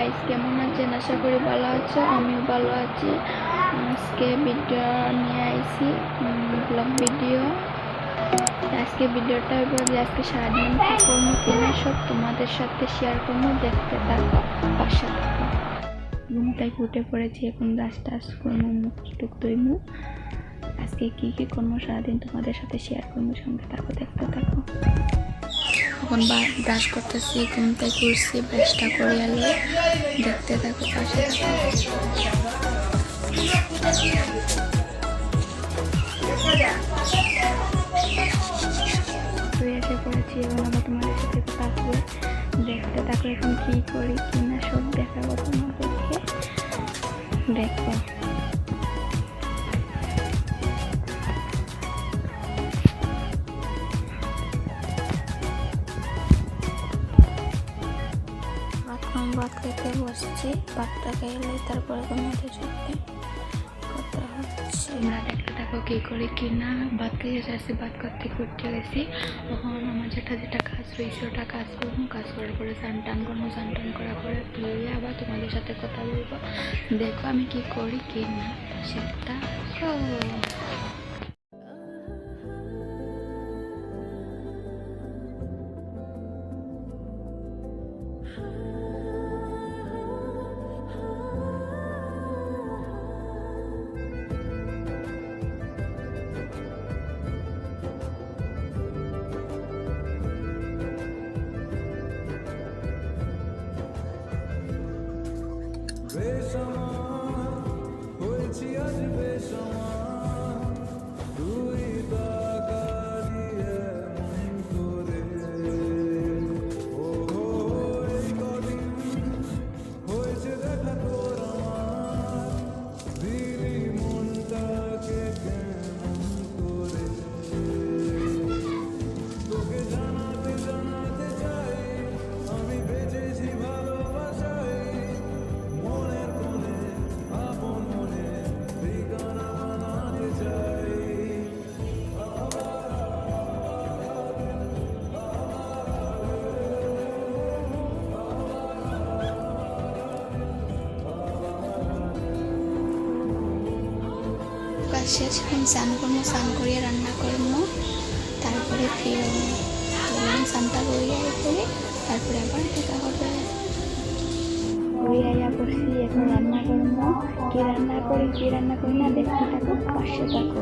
Guys, কেমন আছেন? আশা করি ভালো আছো। আমিও ভালো আছি। আজকে ভিডিও নিয়ে আইছি, ব্লগ ভিডিও। আজকে ভিডিওটা হইব যে আজকে সারাদিন কি করবো কিনা সব তোমাদের সাথে শেয়ার করবো। দেখতে থাকো, পাশে থাকো। ঘুম থেকে উঠে পড়েছি, এখন রাস্তা করবো, মুখ টুক ধুইমু। আজকে কি কি করবো সারাদিন তোমাদের সাথে শেয়ার করবো, সঙ্গে থাকো, দেখতে থাকো। এখন ব্রাশ করতেছি, ঘুম থেকে উঠছি, ব্রাশটা করে এলো, দেখতে থাকো, পাশে থাকো। এসে পড়েছি, এখন আবার তোমাদের সাথে কথা বলে দেখতে থাকো। এখন কি করি কি না সব দেখাবো তোমাদেরকে, দেখো। ভাত খেতে বসছি, ভাতটা খেলে তারপরে ঘুমাতে চলবে কথা হচ্ছে। আমরা দেখতে থাকো কি করি কি না। ভাত খেয়ে আসছি, ভাত করতে করতে গেছি। তখন আমার যেটা কাজ রয়েছে ওটা কাজ করবো, কাজ করার পরে স্নান টান করবো, স্নান টান করার পরে ধুয়ে আবার তোমাদের সাথে কথা বলবো। দেখো আমি কি করি কি না সেটা। শেষ এখন স্নান করবো, স্নান করিয়ে রান্না করবো, তারপরে ফ্রি হবো। স্নানটা করিয়ে করে তারপরে আবার দেখা হবে। আইয়া করছি, এখন রান্না করবো। কি রান্না করি না দেখতে থাকো, পাশে থাকো।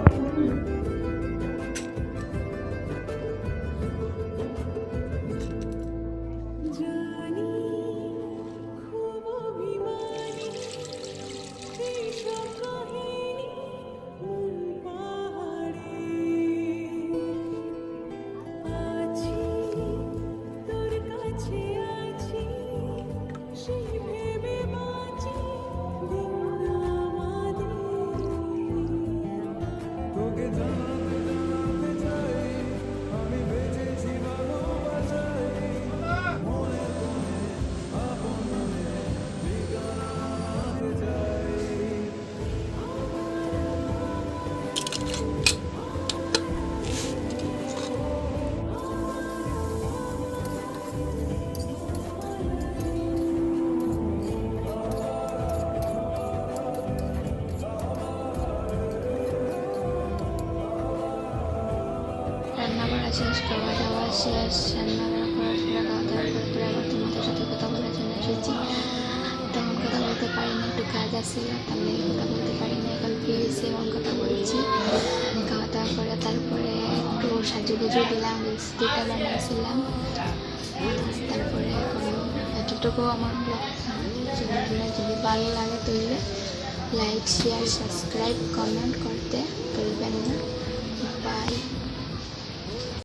শেষ, খাওয়া দাওয়া শেষ, রান্নাবান্না করার পরে খাওয়া দাওয়া করার পরে আবার তোমাদের সাথে কথা বলার জন্য এসেছি। তেমন কথা বলতে পারিনি, একটু কাজ আসছিল, তাহলে কথা বলতে পারিনি। এখন ফিরেছি, এখন কথা বলছি। খাওয়া দাওয়া করে তারপরে একটু সাজুগুজু দিলাম, লিপস্টিকটা বানিয়েছিলাম। তারপরে এখন এতটুকু আমার ব্লগ। যদি ভালো লাগে তাহলে লাইক, শেয়ার, সাবস্ক্রাইব, কমেন্ট করতে ভুলবেন না। বাই।